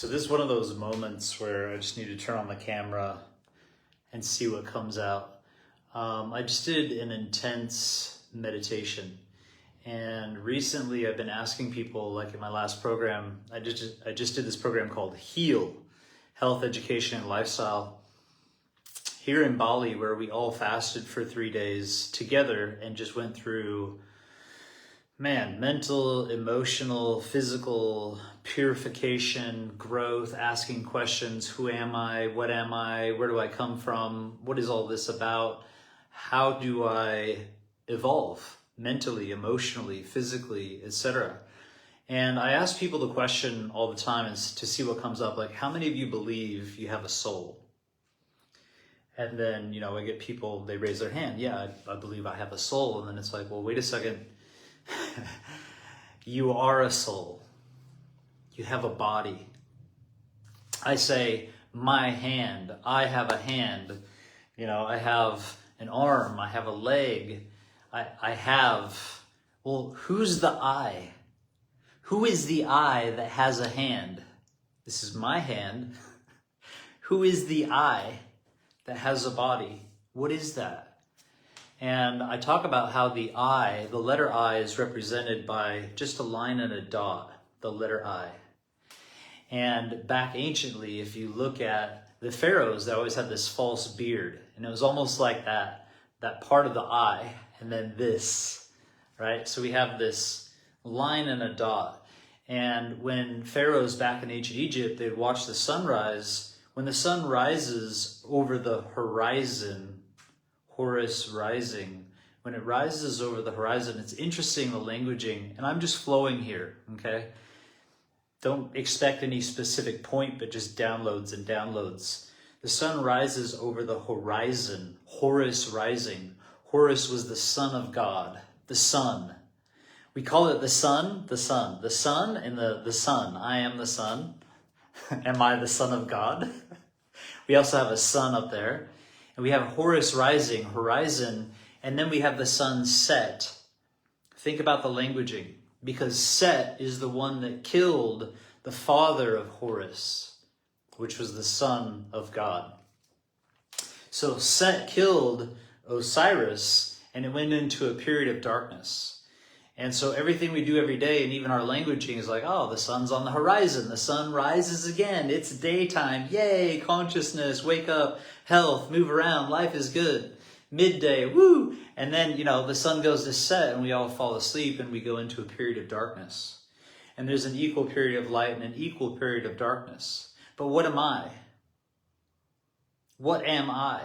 So this is one of those moments where I just need to turn on the camera and see what comes out. I just did an intense meditation, and recently I've been asking people, like in my last program, I just did this program called HEAL, Health, Education, and Lifestyle, here in Bali, where we all fasted for 3 days together and just went through mental, emotional, physical purification, growth, asking questions. Who am I? What am I? Where do I come from? What is all this about? How do I evolve mentally, emotionally, physically, etc.? And I ask people the question all the time is to see what comes up. Like, how many of you believe you have a soul? And then, I get people, they raise their hand. Yeah, I believe I have a soul. And then it's like, well, wait a second. You are a soul. You have a body. I say, my hand. I have a hand. I have an arm. I have a leg. I have... Well, who's the I? Who is the I that has a hand? This is my hand. Who is the I that has a body? What is that? And I talk about how the I, the letter I, is represented by just a line and a dot, the letter I. And back anciently, if you look at the pharaohs, they always had this false beard. And it was almost like that part of the I, and then this, right? So we have this line and a dot. And when pharaohs back in ancient Egypt, they'd watch the sunrise. When the sun rises over the horizon, Horus rising, when it rises over the horizon, it's interesting, the languaging, and I'm just flowing here, okay? Don't expect any specific point, but just downloads and downloads. The sun rises over the horizon, Horus rising. Horus was the son of God, the sun. We call it the sun, the sun. The sun and the sun. I am the sun. Am I the son of God? We also have a sun up there. And we have Horus rising, horizon, and then we have the sun set. Think about the languaging, because Set is the one that killed the father of Horus, which was the son of God. So Set killed Osiris, and it went into a period of darkness. And so everything we do every day, and even our languaging, is like, oh, the sun's on the horizon. The sun rises again. It's daytime. Yay, consciousness, wake up, health, move around. Life is good. Midday, woo. And then, the sun goes to set and we all fall asleep and we go into a period of darkness. And there's an equal period of light and an equal period of darkness. But what am I? What am I?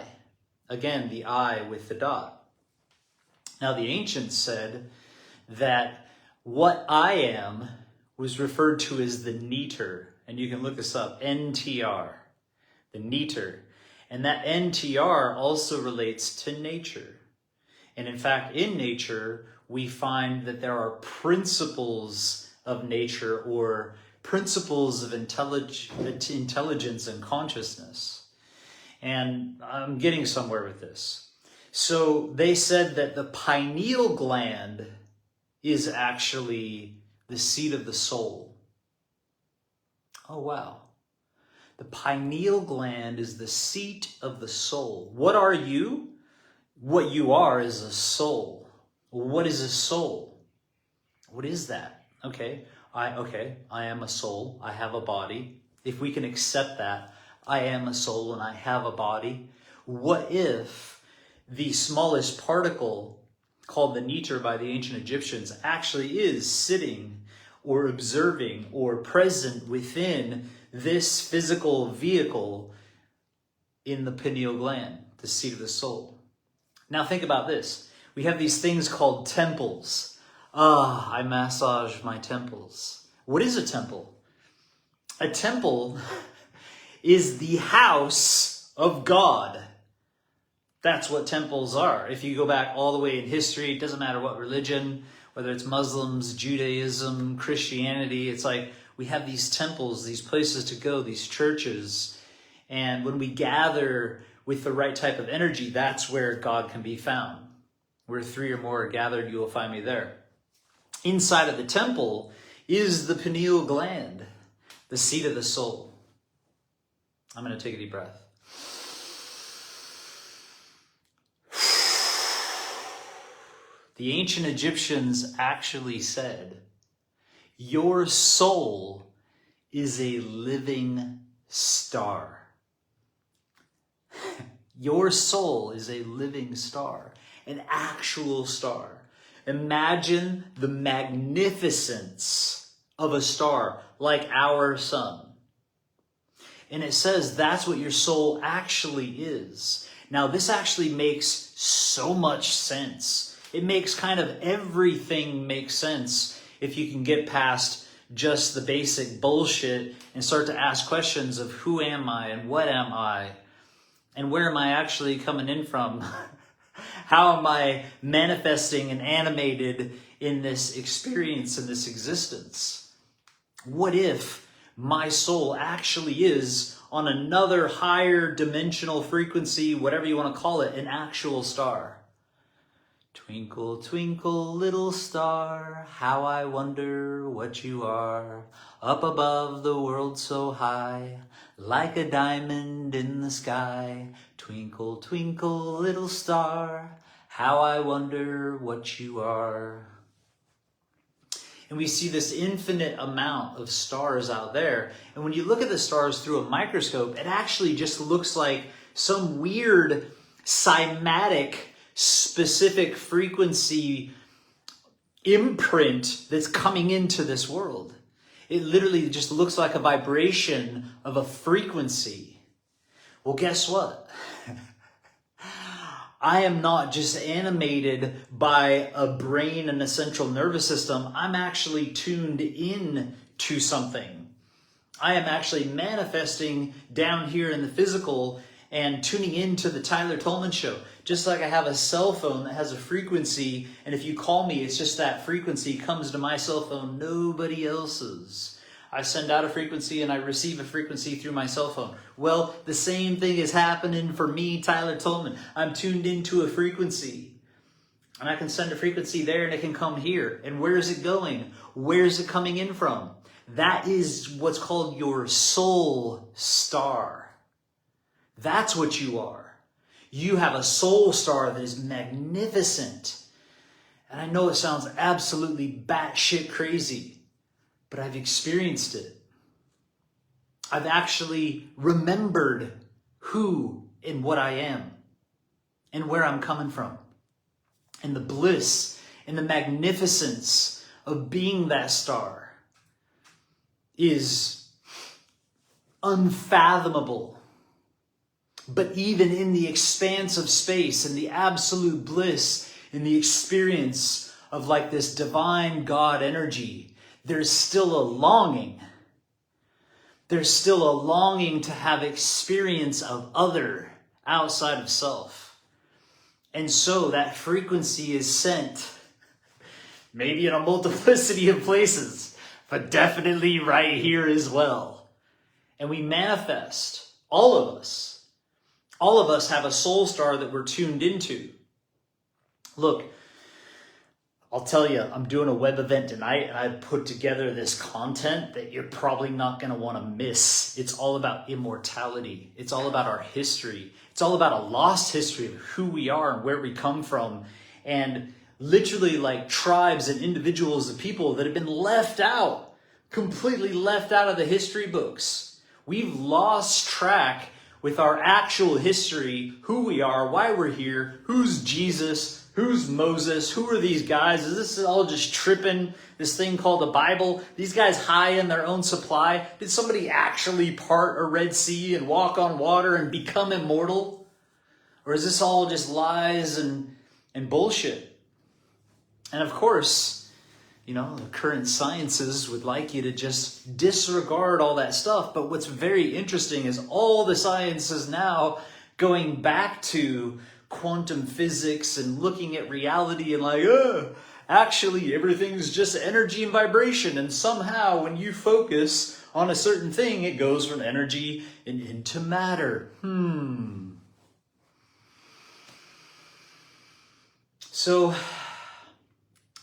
Again, the I with the dot. Now, the ancients said that what I am was referred to as the neter. And you can look this up, NTR, the neter. And that NTR also relates to nature. And in fact, in nature, we find that there are principles of nature, or principles of intelligence and consciousness. And I'm getting somewhere with this. So they said that the pineal gland is actually the seat of the soul. Oh, wow. The pineal gland is the seat of the soul. What are you? What you are is a soul. What is a soul? What is that? Okay, I am a soul. I have a body. If we can accept that, I am a soul and I have a body. What if the smallest particle, called the neter by the ancient Egyptians, actually is sitting or observing or present within this physical vehicle in the pineal gland, the seat of the soul? Now think about this. We have these things called temples. I massage my temples. What is a temple? A temple is the house of God. That's what temples are. If you go back all the way in history, it doesn't matter what religion, whether it's Muslims, Judaism, Christianity, it's like we have these temples, these places to go, these churches. And when we gather with the right type of energy, that's where God can be found. Where 3 or more are gathered, you will find me there. Inside of the temple is the pineal gland, the seat of the soul. I'm going to take a deep breath. The ancient Egyptians actually said, your soul is a living star. Your soul is a living star, an actual star. Imagine the magnificence of a star like our sun. And it says that's what your soul actually is. Now, this actually makes so much sense. It makes kind of everything make sense if you can get past just the basic bullshit and start to ask questions of who am I and what am I and where am I actually coming in from? How am I manifesting and animated in this experience, in this existence? What if my soul actually is on another higher dimensional frequency, whatever you want to call it, an actual star? Twinkle, twinkle, little star, how I wonder what you are. Up above the world so high, like a diamond in the sky. Twinkle, twinkle, little star, how I wonder what you are. And we see this infinite amount of stars out there. And when you look at the stars through a microscope, it actually just looks like some weird cymatic specific frequency imprint that's coming into this world. It literally just looks like a vibration of a frequency. Well, guess what? I am not just animated by a brain and a central nervous system. I'm actually tuned in to something. I am actually manifesting down here in the physical and tuning into the Tyler Tolman show. Just like I have a cell phone that has a frequency, and if you call me, it's just that frequency comes to my cell phone, nobody else's. I send out a frequency and I receive a frequency through my cell phone. Well, the same thing is happening for me, Tyler Tolman. I'm tuned into a frequency. And I can send a frequency there and it can come here. And where is it going? Where is it coming in from? That is what's called your soul star. That's what you are. You have a soul star that is magnificent. And I know it sounds absolutely batshit crazy, but I've experienced it. I've actually remembered who and what I am and where I'm coming from. And the bliss and the magnificence of being that star is unfathomable. But even in the expanse of space and the absolute bliss and the experience of like this divine God energy, there's still a longing. There's still a longing to have experience of other outside of self. And so that frequency is sent, maybe in a multiplicity of places, but definitely right here as well. And we manifest, all of us. All of us have a soul star that we're tuned into. Look, I'll tell you, I'm doing a web event tonight and I put together this content that you're probably not going to want to miss. It's all about immortality. It's all about our history. It's all about a lost history of who we are and where we come from. And literally like tribes and individuals of people that have been left out, completely left out of the history books. We've lost track with our actual history, who we are, why we're here, who's Jesus, who's Moses, who are these guys? Is this all just tripping, this thing called the Bible? These guys high in their own supply? Did somebody actually part a Red Sea and walk on water and become immortal? Or is this all just lies and bullshit? And of course, you know, the current sciences would like you to just disregard all that stuff. But what's very interesting is all the science is now going back to quantum physics and looking at reality and like, actually everything's just energy and vibration. And somehow when you focus on a certain thing, it goes from energy and into matter. So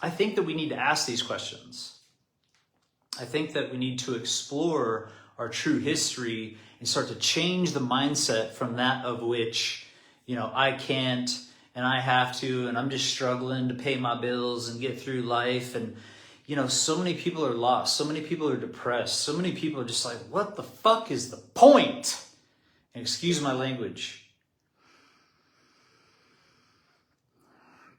I think that we need to ask these questions. I think that we need to explore our true history and start to change the mindset from that of which, I can't and I have to, and I'm just struggling to pay my bills and get through life. And, so many people are lost. So many people are depressed. So many people are just like, what the fuck is the point? And excuse my language.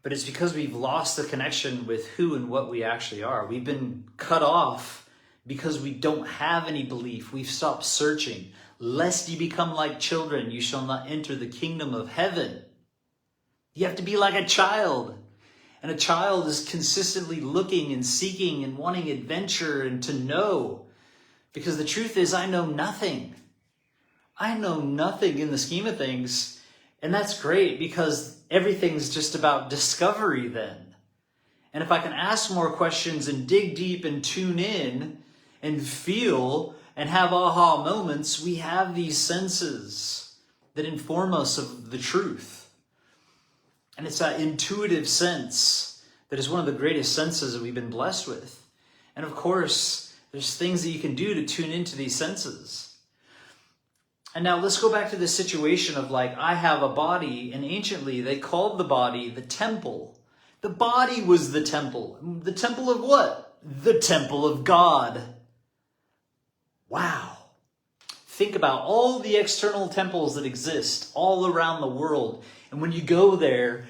But it's because we've lost the connection with who and what we actually are. We've been cut off because we don't have any belief. We've stopped searching. Lest ye become like children, you shall not enter the kingdom of heaven. You have to be like a child. And a child is consistently looking and seeking and wanting adventure and to know. Because the truth is, I know nothing. I know nothing in the scheme of things. And that's great because everything's just about discovery then. And if I can ask more questions and dig deep and tune in and feel and have aha moments, we have these senses that inform us of the truth. And it's that intuitive sense that is one of the greatest senses that we've been blessed with. And of course, there's things that you can do to tune into these senses. And now let's go back to this situation of I have a body, and anciently they called the body the temple. The body was the temple. The temple of what? The temple of God. Wow. Think about all the external temples that exist all around the world. And when you go there,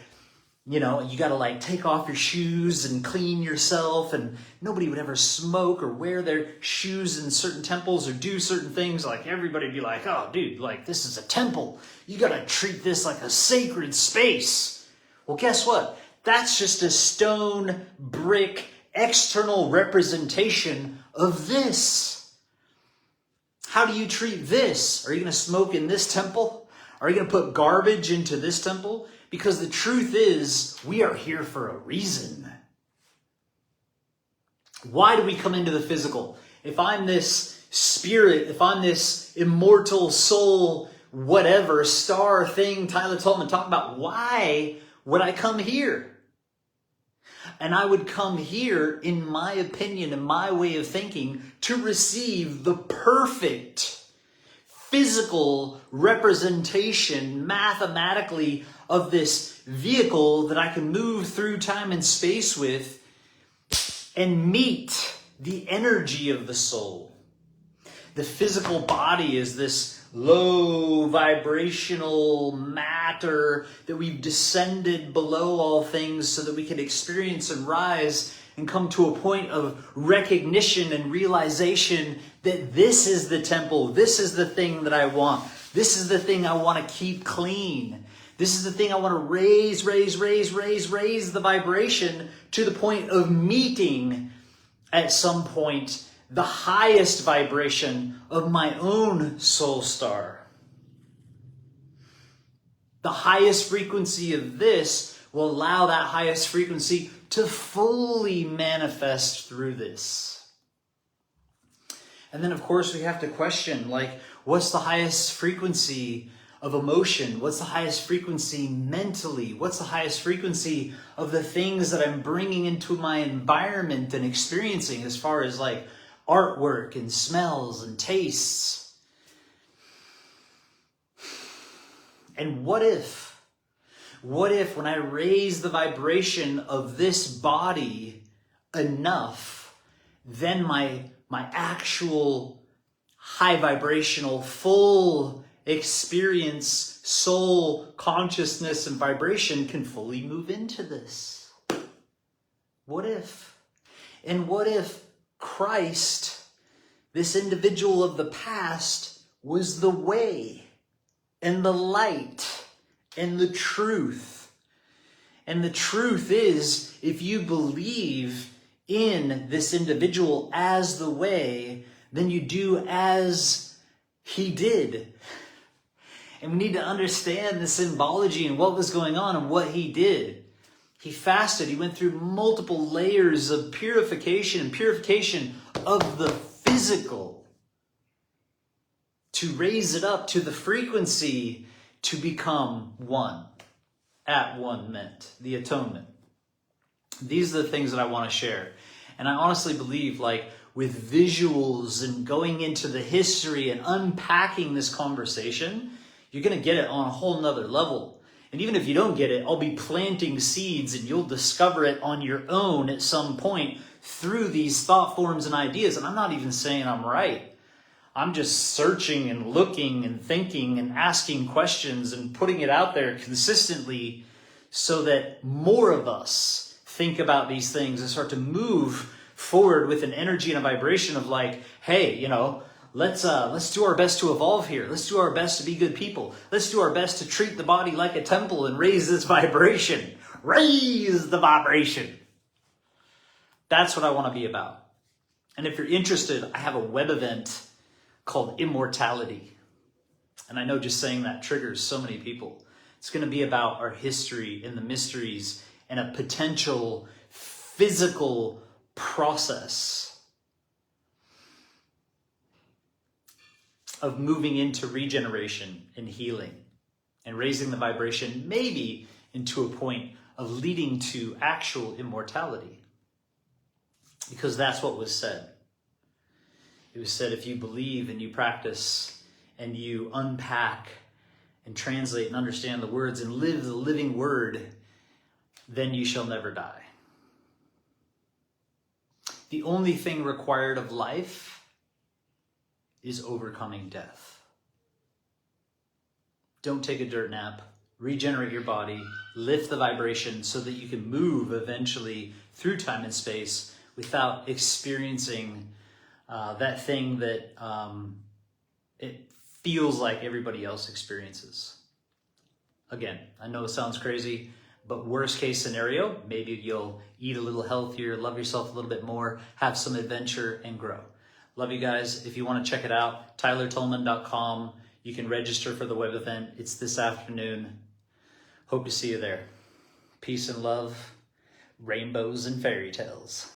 you got to take off your shoes and clean yourself. And nobody would ever smoke or wear their shoes in certain temples or do certain things. Everybody would be like, oh, dude, this is a temple. You got to treat this like a sacred space. Well, guess what? That's just a stone, brick, external representation of this. How do you treat this? Are you going to smoke in this temple? Are you going to put garbage into this temple? Because the truth is, we are here for a reason. Why do we come into the physical? If I'm this spirit, if I'm this immortal soul, whatever, star thing Tyler Tolman talked about, why would I come here? And I would come here, in my opinion, in my way of thinking, to receive the perfect physical representation mathematically of this vehicle that I can move through time and space with and meet the energy of the soul. The physical body is this low vibrational matter that we've descended below all things so that we can experience and rise and come to a point of recognition and realization that this is the temple, this is the thing that I want, this is the thing I want to keep clean, this is the thing I want to raise the vibration to the point of meeting at some point the highest vibration of my own soul star. The highest frequency of this will allow that highest frequency to fully manifest through this. And then, of course, we have to question, what's the highest frequency of emotion? What's the highest frequency mentally? What's the highest frequency of the things that I'm bringing into my environment and experiencing as far as artwork and smells and tastes? And what if when I raise the vibration of this body enough, then my actual high vibrational full experience, soul, consciousness, and vibration can fully move into this? What if? And what if Christ, this individual of the past, was the way and the light and the truth? And the truth is, if you believe in this individual as the way, then you do as he did. And we need to understand the symbology and what was going on and what he did. He fasted. He went through multiple layers of purification of the physical to raise it up to the frequency to become one. At one meant the atonement. These are the things that I want to share. And I honestly believe, like, with visuals and going into the history and unpacking this conversation, you're going to get it on a whole nother level. And even if you don't get it, I'll be planting seeds and you'll discover it on your own at some point through these thought forms and ideas. And I'm not even saying I'm right. I'm just searching and looking and thinking and asking questions and putting it out there consistently so that more of us think about these things and start to move forward with an energy and a vibration of like, hey, you know, let's do our best to evolve here. Let's do our best to be good people. Let's do our best to treat the body like a temple and raise this vibration. Raise the vibration. That's what I want to be about. And if you're interested, I have a web event called Immortality. And I know just saying that triggers so many people. It's going to be about our history and the mysteries and a potential physical process of moving into regeneration and healing and raising the vibration, maybe into a point of leading to actual immortality. Because that's what was said. It was said, if you believe and you practice and you unpack and translate and understand the words and live the living word, then you shall never die. The only thing required of life is overcoming death. Don't take a dirt nap. Regenerate your body. Lift the vibration so that you can move eventually through time and space without experiencing that thing that it feels like everybody else experiences. Again, I know it sounds crazy, but worst case scenario, maybe you'll eat a little healthier, love yourself a little bit more, have some adventure, and grow. Love you guys. If you want to check it out, tylertolman.com. You can register for the web event. It's this afternoon. Hope to see you there. Peace and love, rainbows and fairy tales.